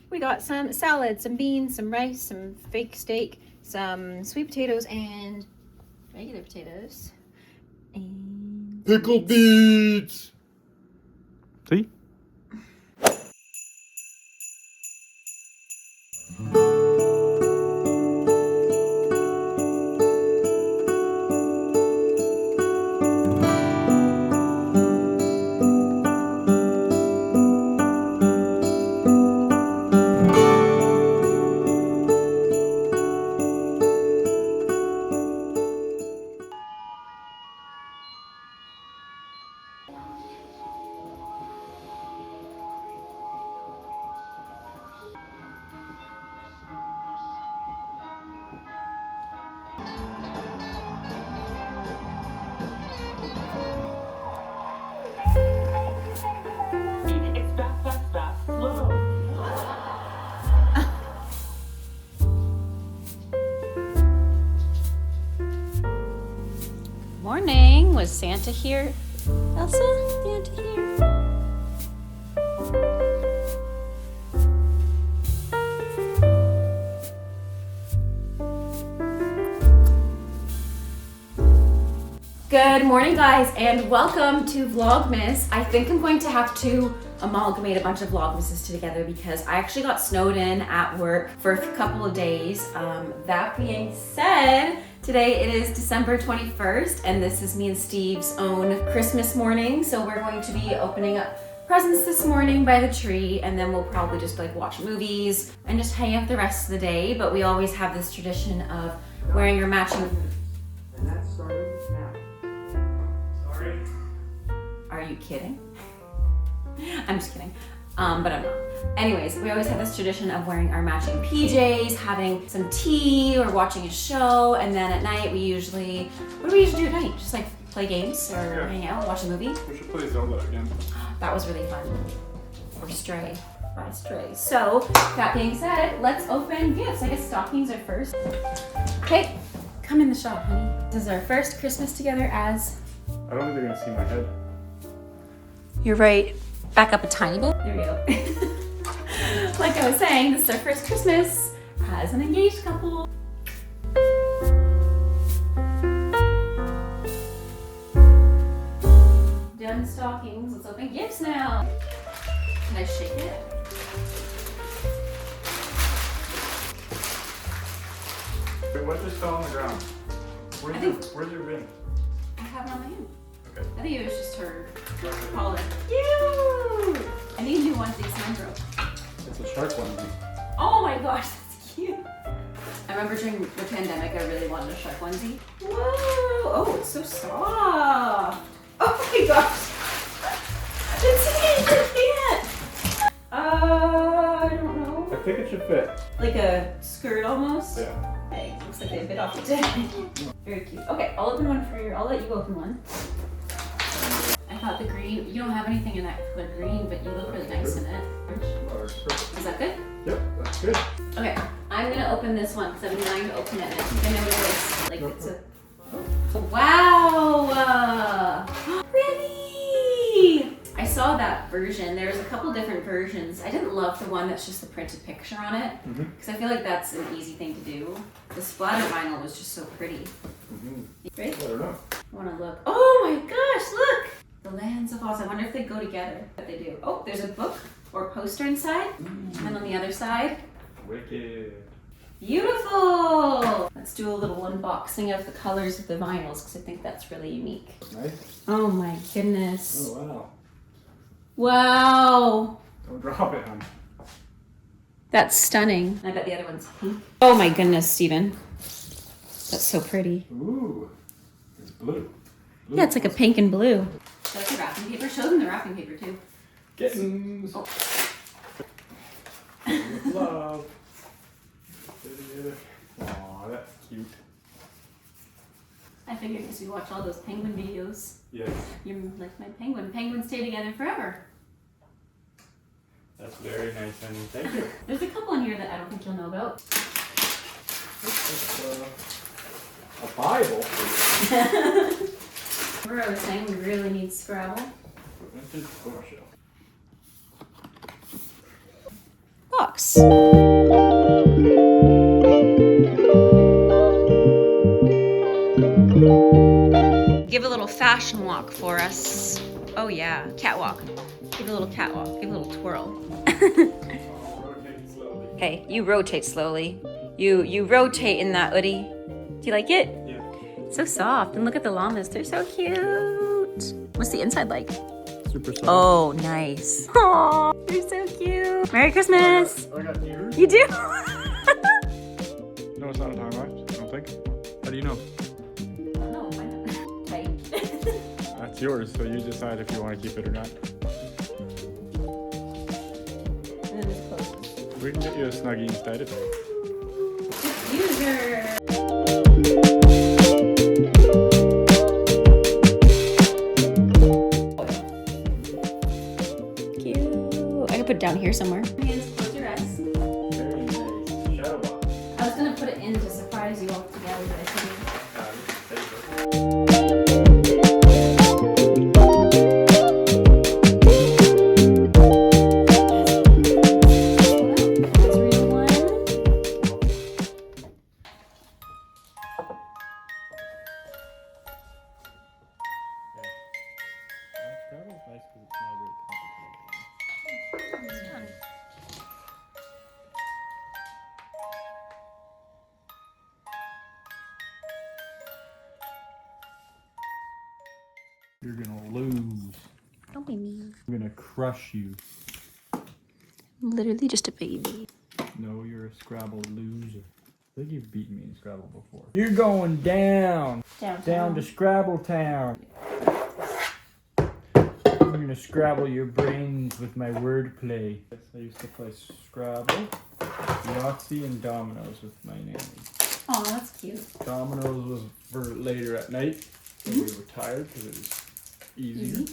We got some salad, some beans, some rice, some fake steak, some sweet potatoes, and regular potatoes. And pickled beets! See? Morning. Was Santa here? Elsa? Santa here? Good morning, guys, and welcome to Vlogmas. I think I'm going to have to amalgamate a bunch of Vlogmases together because I actually got snowed in at work for a couple of days. That being said, today it is December 21st, and this is me and Steve's own Christmas morning. So we're going to be opening up presents this morning by the tree, and then we'll probably just like watch movies and just hang out the rest of the day. But we always have this tradition of wearing our matching. And that's starting now. Sorry. Are you kidding? I'm just kidding. But I'm not. Anyways, we always have this tradition of wearing our matching PJs, having some tea or watching a show, and then at night we usually, what do we usually do at night? Just like play games or hang out, watch a movie? We should play Zelda again. That was really fun. Or Stray. By Stray. So, that being said, let's open gifts. I guess stockings are first. Okay, come in the shop, honey. This is our first Christmas together as... I don't think they're gonna see my head. You're right. Back up a tiny bit. There we go. Like I was saying, this is our first Christmas as an engaged couple. Done stockings. Let's open gifts now. Can I shake it? Wait, what just fell on the ground? Where's your ring? I have it on my hand. Okay. I think it was just her collar. Cute! I need new ones these times, bro. It's a shark onesie. Oh my gosh, that's cute. I remember during the pandemic, I really wanted a shark onesie. Whoa! Oh, it's so soft. Oh my gosh. I can't. I don't know. I think it should fit. Like a skirt almost? Yeah. Hey, looks like they bit off the tip. Very cute. Okay, I'll open one for you. I'll let you open one. I thought the green, you don't have anything in that color green, but you look really nice in it. Is that good? Yep, that's good. Okay, I'm gonna open this one because I've been dying to open it. I think I know what it is. Like it's a... Wow! Pretty! I saw that version. There's a couple different versions. I didn't love the one that's just the printed picture on it because I feel like that's an easy thing to do. The splatter vinyl was just so pretty. Right? I don't know. I want to look. Oh my gosh, look! The Lands of Oz. I wonder if they go together. But they do. Oh, there's a book or poster inside. And then on the other side. Wicked. Beautiful! Let's do a little unboxing of the colors of the vinyls because I think that's really unique. Nice. Oh my goodness. Oh, wow. Wow! Don't drop it, hon. That's stunning. I bet the other one's pink. Oh my goodness, Steven. That's so pretty. Ooh. It's blue. Yeah, it's like a pink and blue. That's the wrapping paper. Show them the wrapping paper too. Kittens. Oh. With love. Aw, that's cute. I figured because we watch all those penguin videos. Yes. You're like my penguin. Penguins stay together forever. That's very nice, honey. Thank you. There's a couple in here that I don't think you'll know about. It's a Bible. Remember I was saying we really need Scrabble? Vintage bookshelf. Look. walks. Give a little fashion walk for us. Oh yeah, catwalk. Give a little catwalk, give a little twirl. Hey, you rotate slowly. You rotate in that hoodie. Do you like it? Yeah. So soft. And look at the llamas, they're so cute. What's the inside like? Super soft. Oh, nice. Aw, they're so cute. Merry Christmas. I got ears. You do? No, it's not a tongue knife. I don't think. How do you know? No, mine not. Tight. That's yours, so you decide if you want to keep it or not. And then this closes. We can get you a Snuggie instead if User. Cute. I can put it down here somewhere. Hands, close your eyes. very nice. Shadow box. I was gonna put it in to surprise you all together, but I couldn't. That's real one. Scrabble's nice because it's not very complicated. It's done. You're gonna lose. Don't be mean. I'm gonna crush you. I'm literally just a baby. No, you're a Scrabble loser. I think you've beaten me in Scrabble before. You're going down. Down to Scrabble Town. I'm gonna Scrabble your brains with my wordplay. I used to play Scrabble, Yahtzee, and Dominoes with my nanny. Oh, that's cute. Dominoes was for later at night when we were tired because it was easier.